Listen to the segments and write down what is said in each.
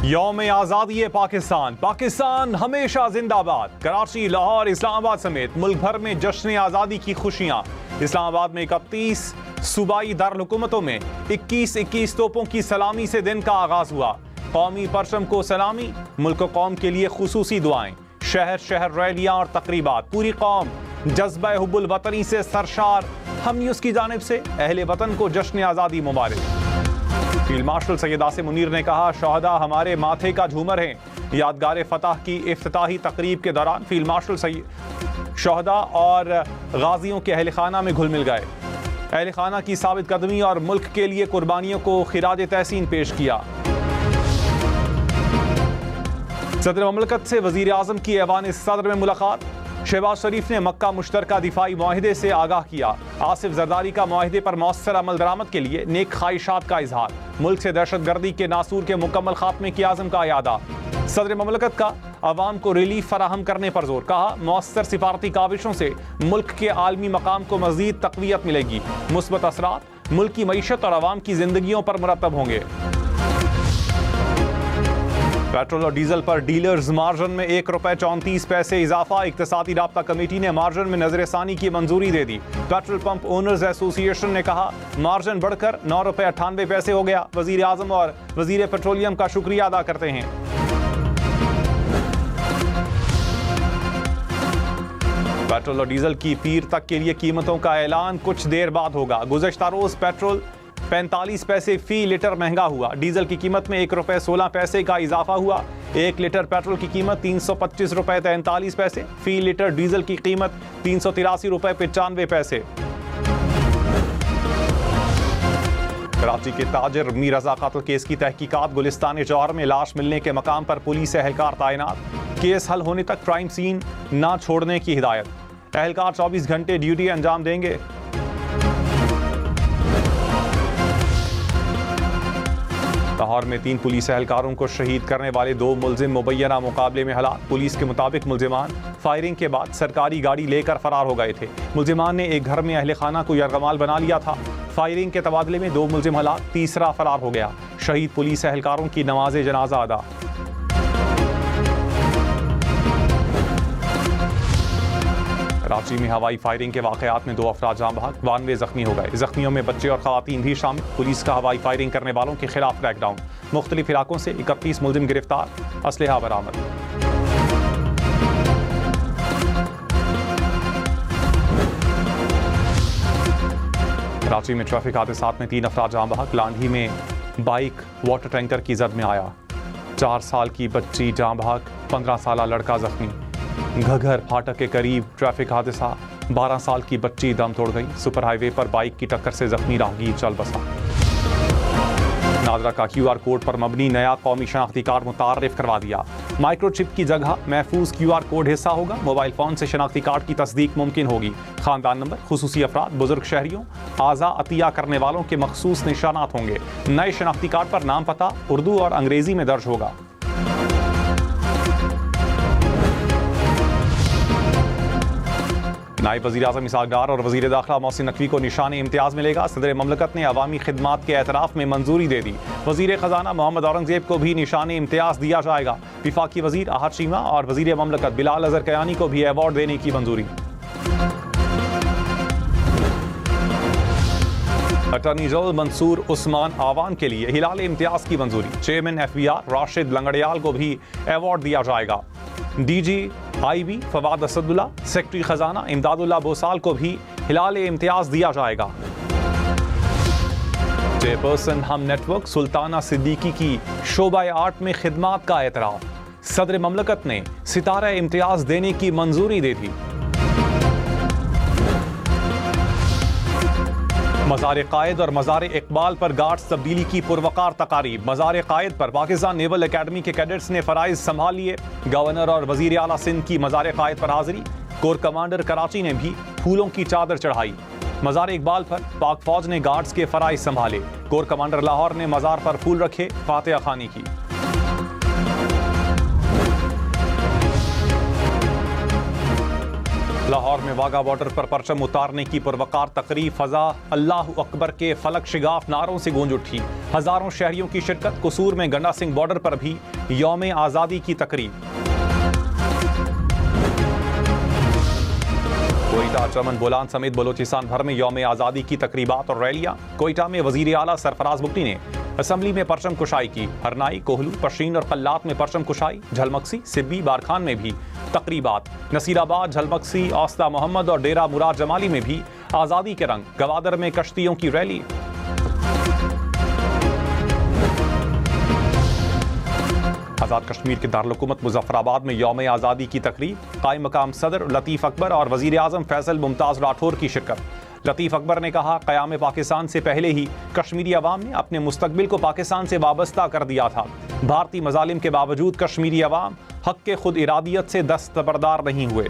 यौम आज़ादी पाकिस्तान, पाकिस्तान हमेशा जिंदाबाद। कराची, लाहौर, इस्लामाबाद समेत मुल्क भर में जश्न आज़ादी की खुशियाँ। इस्लामाबाद में 31 सूबाई दारकूमतों में 21-21 तोपों की सलामी से दिन का आगाज हुआ। कौमी परचम को सलामी, मुल्क कौम के लिए खुसूसी दुआएं। शहर शहर रैलियाँ और तकरीबात। पूरी कौम जज्बा हुब्बुल वतनी से सरशार। हम न्यूज़ की जानिब से अहले वतन को जश्न आज़ादी मुबारक। फील्ड मार्शल सैयद आसिम मुनीर ने कहा, शहदा हमारे माथे का झूमर हैं। यादगार फतह की इफ्तिताही तकरीब के दौरान फील्ड मार्शल सैयद शहदा और गाजियों के अहल खाना में घुल मिल गए। अहल खाना की साबित कदमी और मुल्क के लिए कुर्बानियों को खिराज तहसीन पेश किया। सदर ममलकत से वजीर आजम की ऐवान सदर में मुलाकात। शहबाज शरीफ ने मक्का मुश्तरका दिफाई मुआहिदे से आगाह किया। आसिफ जरदारी का मुआहिदे पर मौसर अमल दरामद के लिए नेक ख्वाहिशात का इजहार। मुल्क से दहशत गर्दी के नासूर के मुकम्मल खात्मे की आज़म का यादा। सदर ममलकत का अवाम को रिलीफ फराहम करने पर जोर। कहा, मौसर सिफारती काविशों से मुल्क के आलमी मकाम को मजीद तक़वियत मिलेगी। मुस्बत असरात मुल्क की मईशत और अवाम की जिंदगियों पर मुरतब होंगे। पेट्रोल और डीजल पर डीलर्स मार्जिन में ₹1.34 इजाफा। इक्तिसादी राब्ता कमेटी ने मार्जिन में नजरसानी की मंजूरी दे दी। पेट्रोल पंप ओनर्स एसोसिएशन ने कहा, मार्जिन बढ़कर ₹9.98 हो गया। वजीर आजम और वजीर पेट्रोलियम का शुक्रिया अदा करते हैं। पेट्रोल और डीजल की पीर तक के लिए कीमतों का ऐलान कुछ देर बाद होगा। गुज़श्ता रोज पेट्रोल 45 पैसे फी लीटर महंगा हुआ। डीजल की कीमत में ₹1.16 का इजाफा हुआ। 1 लीटर पेट्रोल की कीमत ₹325.43। फी लीटर डीजल की कीमत ₹383.95। कराची के ताजिर मीर रजा कत्ल केस की तहकीकात। गुलिस्तान जौहर में लाश मिलने के मकाम पर पुलिस एहलकार तैनात। केस हल होने तक क्राइम सीन न छोड़ने की हिदायत। एहलकार 24 घंटे ड्यूटी अंजाम देंगे। लाहौर में 3 पुलिस एहलकारों को शहीद करने वाले 2 मुलजिम मुबैना मुकाबले में हलाक। पुलिस के मुताबिक मुलजिमान फायरिंग के बाद सरकारी गाड़ी लेकर फरार हो गए थे। मुलजिमान ने एक घर में अहले खाना को यरगमाल बना लिया था। फायरिंग के तबादले में 2 मुलजिम हलाक, तीसरा फरार हो गया। शहीद पुलिस एहलकारों की नमाज जनाजा अदा। कराची में हवाई फायरिंग के वाकयात में 2 अफराद जाँ बहक, 92 जख्मी हो गए। जख्मियों में बच्चे और खवातीन भी शामिल। पुलिस का हवाई फायरिंग करने वालों के खिलाफ क्रैकडाउन। मुख्तलिफ इलाकों से 31 मुलजिम गिरफ्तार, असलहा बरामद। कराची में ट्रैफिक हादसात में 3 अफराद जाँ बहक। लांधी में बाइक वाटर टैंकर की जद में आया। 4 साल की बच्ची जाँ बहक, 15 साल लड़का जख्मी। घघर फाटक के करीब ट्रैफिक हादसा। 12 साल की बच्ची दम तोड़ गई। सुपर हाईवे पर बाइक की टक्कर से जख्मी राहगीर चल बसा। नादरा का QR कोड पर मबनी नया कौमी शनाख्ती कार्ड मुतारिफ करवा दिया। माइक्रोचिप की जगह महफूज QR कोड हिस्सा होगा। मोबाइल फोन से शनाख्ती कार्ड की तस्दीक मुमकिन होगी। खानदान नंबर, खुसूसी अफराद, बुजुर्ग शहरियों, आज़ा अतिया करने वालों के मखसूस निशानात होंगे। नए शनाख्ती कार्ड पर नाम, पता उर्दू और अंग्रेजी में दर्ज होगा। नायब वज़ीर आज़म इसहाक़ डार और वज़ीर दाखिला मोहसिन नकवी को निशान इम्तियाज़ मिलेगा। सदर ममलकत ने अवामी खिदमात के एतराफ़ में मंजूरी दे दी। वज़ीर ख़जाना मोहम्मद औरंगज़ेब को भी निशान इम्तियाज़ दिया जाएगा। विफाकी वज़ीर आहद शीमा और वज़ीर ममलकत बिलाल अज़हर कयानी को भी अवार्ड देने की मंजूरी। अटॉर्नी जनरल मंसूर उस्मान आवान के लिए हिलाल इम्तियाज़ की मंजूरी। चेयरमैन FBR राशिद लंगड़ियाल को भी अवार्ड दिया जाएगा। DG IB Fawad Asadullah, secretary खजाना इमदादुल्ला बोसाल को भी हिलाल इम्तियाज़ दिया जाएगा। चेयरपर्सन हम नेटवर्क सुल्ताना सिद्दीकी की शोबा आर्ट में खिदमात का एतराफ़। सदर ममलकत ने सितारा इम्तियाज़ देने की मंजूरी दे दी। मज़ार कायद और मज़ार इकबाल पर गार्ड्स तब्दीली की पुरवकार तकारीब। मज़ार कायद पर पाकिस्तान नेवल अकेडमी के कैडेट्स ने फ़राइज़ संभाल लिए। गवर्नर और वज़ीर आला सिंध की मज़ार कायद पर हाजिरी। कोर कमांडर कराची ने भी फूलों की चादर चढ़ाई। मज़ार इकबाल पर पाक फौज ने गार्ड्स के फ़राइज़ संभाले। कोर कमांडर लाहौर ने मज़ार पर फूल रखे, फातिहा खानी की। लाहौर में वाघा बॉर्डर पर परचम उतारने की पुरवकार तकरीब फजा अल्लाह अकबर के फलक शिगाफ नारों से गूंज उठी। हजारों शहरियों की शिरकत। कसूर में गंडा सिंह बॉर्डर पर भी यौम आज़ादी की तकरीब। कोयटा, चमन, बोलान समेत बलोचिस्तान भर में यौम आज़ादी की तकरीबात और रैलियां। कोयटा में वजीर आला सरफराज बुगटी ने असम्बली में परचम कुशाई की। हरनाई, कोहलू, पश्चिन और कल्लात में परचम कुशाई। झलमक्सी, सिब्बी, बारखान में भी तकरीबात। नसीराबाद, झलमक्सी, औस्ता मोहम्मद और डेरा मुराद जमाली में भी आज़ादी के रंग। गवादर में कश्तियों की रैली। आज़ाद कश्मीर के दारुल-हुकूमत मुजफ्फराबाद में यौम आज़ादी की तकरीब। कायम मकाम सदर लतीफ़ अकबर और वज़ीर आज़म फैसल मुमताज़ राठौर की शिरकत। लतीफ़ अकबर ने कहा, क़याम पाकिस्तान से पहले ही कश्मीरी अवाम ने अपने मुस्तकबिल को पाकिस्तान से वाबस्ता कर दिया था। भारतीय मज़ालिम के बावजूद कश्मीरी अवाम हक़ के खुद इरादियत से दस्तबरदार नहीं हुए।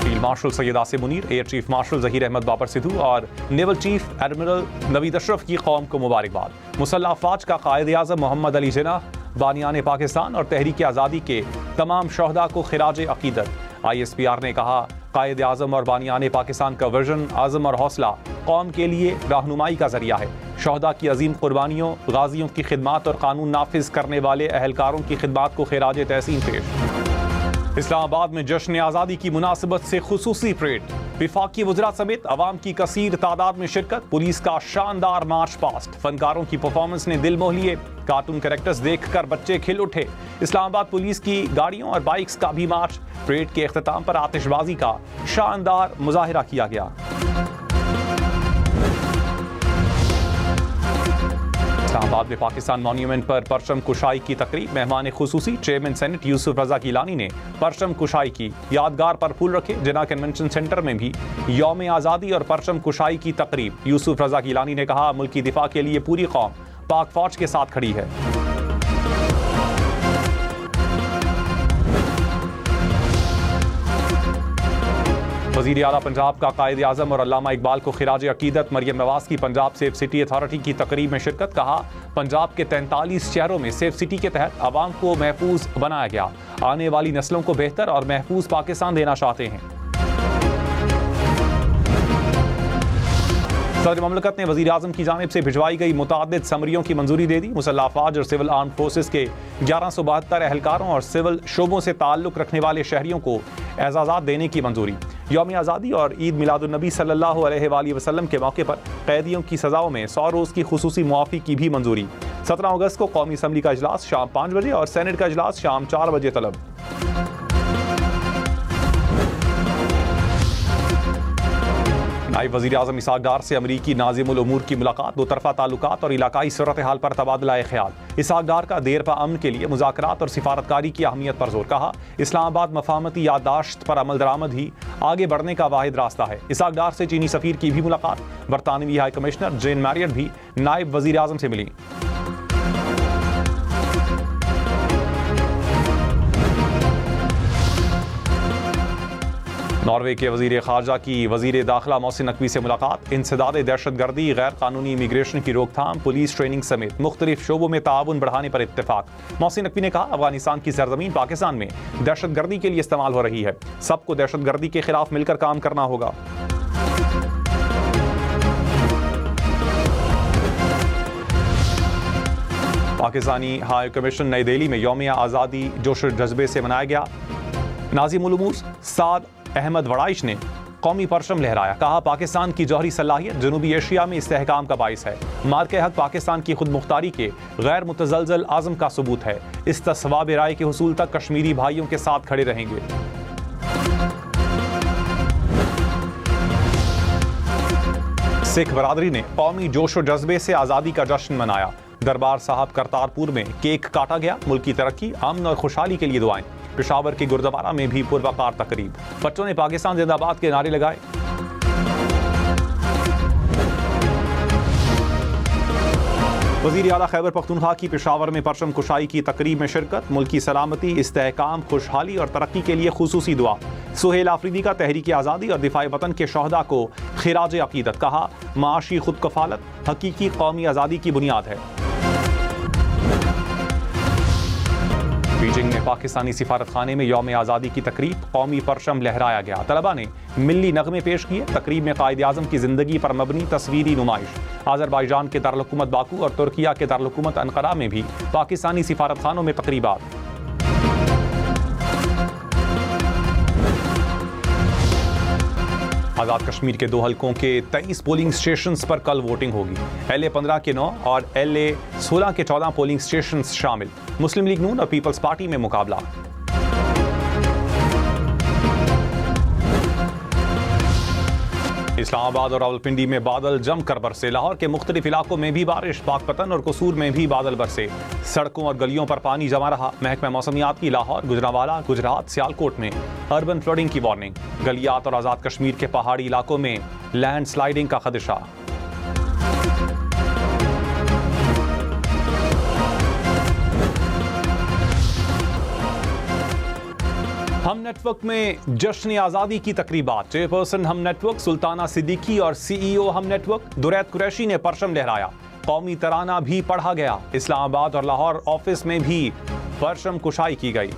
Field marshal Syed Asim Munir, air chief marshal Zaheer Ahmed Babar Sidhu और naval chief admiral Naveed Ashraf की कौम को मुबारकबाद। मुसल्लह अफ़वाज का कायद आज़म मोहम्मद अली जिन्नाह, बानियान पाकिस्तान और तहरीक आज़ादी के तमाम शहदा को खिराज अकीदत। ISPR ने कहा, कायद आज़म और बानियान पाकिस्तान का विजन, आज़म और हौसला कौम के लिए रहनुमाई का जरिया है। शहदा की अजीम कुर्बानियों, गाजियों की खिदमात और कानून नाफिज करने वाले अहलकारों की खिदमात को खिराज तहसीन पेश। इस्लामाबाद में जश्न आज़ादी की मुनासिबत से खुसूसी परेड। विफाकी वज़रा समेत अवाम की कसीर तादाद में शिरकत। पुलिस का शानदार मार्च पास्ट। फनकारों की परफॉर्मेंस ने दिल मोह लिए। कार्टून कैरेक्टर्स देखकर बच्चे खिल उठे। इस्लामाबाद पुलिस की गाड़ियों और बाइक्स का भी मार्च। परेड के अख्ताम पर आतिशबाजी का शानदार मुजाहिरा किया गया। इस्लामाबाद में पाकिस्तान मॉन्यूमेंट पर परचम कुशाई की तकरीब। मेहमान खुसूसी चेयरमैन सेनेट यूसुफ रजा गिलानी ने परचम कुशाई की। यादगार पर फूल रखे। जिन्ना कन्वेंशन सेंटर में भी यौम आज़ादी और परचम कुशाई की तकरीब। यूसुफ रजा गिलानी ने कहा, मुल्क की दिफा के लिए पूरी कौम पाक फौज के साथ खड़ी है। वज़ीर आला पंजाब का कायद आज़म और अल्लामा इकबाल को खिराज अकीदत। मरियम नवाज की पंजाब सेफ सिटी अथॉरिटी की तकरीब में शिरकत। कहा, पंजाब के 43 शहरों में सेफ सिटी के तहत आवाम को महफूज बनाया गया। आने वाली नस्लों को बेहतर और महफूज पाकिस्तान देना चाहते हैं। सदर ममलकत ने वज़ीर आज़म की जानिब से भिजवाई गई मुतादिद समरियों की मंजूरी दे दी। मुसल्लह अफ़वाज और सिविल आर्म फोर्सेस के 1172 एहलकारों और सिविल शोबों से ताल्लुक़ रखने वाले शहरियों को एजाज़ात देने की मंजूरी। यौम आज़ादी और ईद मिलादुन्नबी सल्लल्लाहु अलैहि वसल्लम के मौके पर कैदियों की सज़ाओं में 100 रोज़ की खुसूसी मुआफ़ी की भी मंजूरी। 17 अगस्त को कौमी असम्बली का इजलास शाम 5 बजे और सेनेट का इजलास शाम 4 बजे तलब। नायब वज़ीर आज़म इसहाक़ डार से अमरीकी नाज़िमुल उमूर की मुलाकात। दो तरफ़ा ताल्लुकात और इलाकाई सूरत हाल पर तबादला ख्याल। इसहाक़ डार का देर पर अमन के लिए मुज़ाकरात और सिफारतकारी की अहमियत पर जोर। कहा, इस्लामाबाद मफाहमती याददाश्त पर अमल दरामद ही आगे बढ़ने का वाहिद रास्ता है। इसहाक़ डार से चीनी सफ़ीर की भी मुलाकात। बरतानवी हाई कमिश्नर जेन मैरियट भी नायब वज़ीर आज़म से मिली। नॉर्वे के वज़ीर ख़ारजा की वज़ीर दाखिला मोहसिन नकवी से मुलाकात। इंसदाद दहशतगर्दी, गैर कानूनी इमिग्रेशन की रोकथाम, पुलिस ट्रेनिंग समेत मुख्तलिफ शोबों में ताउन बढ़ाने पर इत्तेफाक। मोहसिन नकवी ने कहा, अफगानिस्तान की सरजमीन पाकिस्तान में दहशतगर्दी के लिए इस्तेमाल हो रही है। सबको दहशतगर्दी के खिलाफ मिलकर काम करना होगा। पाकिस्तानी हाई कमीशन नई दिल्ली में यौम आज़ादी जोश जज्बे से मनाया गया। नाज़िमुल उमूर साद अहमद वड़ाइश ने कौमी परचम लहराया। कहा, पाकिस्तान की जौहरी सलाहियत जनूबी एशिया में इस्तेहकाम का बाइस है। मार्के हक पाकिस्तान की खुद मुख्तारी के गैर मुतज़लज़ल आज़म का सबूत है। इस तस्वाब राय के हुसूल तक कश्मीरी भाइयों के साथ खड़े रहेंगे। सिख बरादरी ने कौमी जोश व जज्बे से आज़ादी का जश्न मनाया। दरबार साहब करतारपुर में केक काटा गया। मुल्क की तरक्की, अमन और खुशहाली के लिए दुआएं। पेशावर के गुरुद्वारा में भी पुरवकार तकरीब। बच्चों ने पाकिस्तान जिंदाबाद के नारे लगाए। वज़ीर आला खैबर पख्तूनख्वा की पेशावर में परचम कुशाई की तकरीब में शिरकत। मुल्क की सलामती, इस्तेहकाम, खुशहाली और तरक्की के लिए खुसूसी दुआ। सुहेल आफरीदी का तहरीक आज़ादी और दिफाए वतन के शहदा को खिराज अकीदत। कहा, माशी खुद कफालत हकीकी कौमी आज़ादी की बुनियाद है। बीजिंग में पाकिस्तानी सिफारत खाने में यौम आज़ादी की तकरीब, कौमी परचम लहराया गया। तलबा ने मिल्ली नगमे पेश किए। तकरीब में कायद आज़म की ज़िंदगी पर मबनी तस्वीरी नुमाइश। आज़रबाईजान के दारुल-हुकूमत बाकू और तुर्किया के दारुल-हुकूमत अंकारा में भी पाकिस्तानी सिफारत खानों में तकरीबात। आज़ाद कश्मीर के 2 हलकों के 23 पोलिंग स्टेशंस पर कल वोटिंग होगी। LA 15 के 9 और LA 16 के 14 पोलिंग स्टेशंस शामिल। मुस्लिम लीग नून और पीपल्स पार्टी में मुकाबला। इस्लामाबाद और रावलपिंडी में बादल जमकर बरसे। लाहौर के मुख्तलिफ इलाकों में भी बारिश। पाकपतन और कसूर में भी बादल बरसे। सड़कों और गलियों पर पानी जमा रहा। महकमा मौसमियात की लाहौर, गुजरांवाला, गुजरात, सियालकोट में अर्बन फ्लडिंग की वार्निंग। गलियात और आज़ाद कश्मीर के पहाड़ी इलाकों में लैंड स्लाइडिंग का खदशा। हम नेटवर्क में जश्न आज़ादी की तकरीबात। चेयरपर्सन हम नेटवर्क सुल्ताना सिद्दीकी और CEO हम नेटवर्क दुरैत कुरैशी ने परचम लहराया। कौमी तराना भी पढ़ा गया। इस्लामाबाद और लाहौर ऑफिस में भी परचम कुशाई की गई।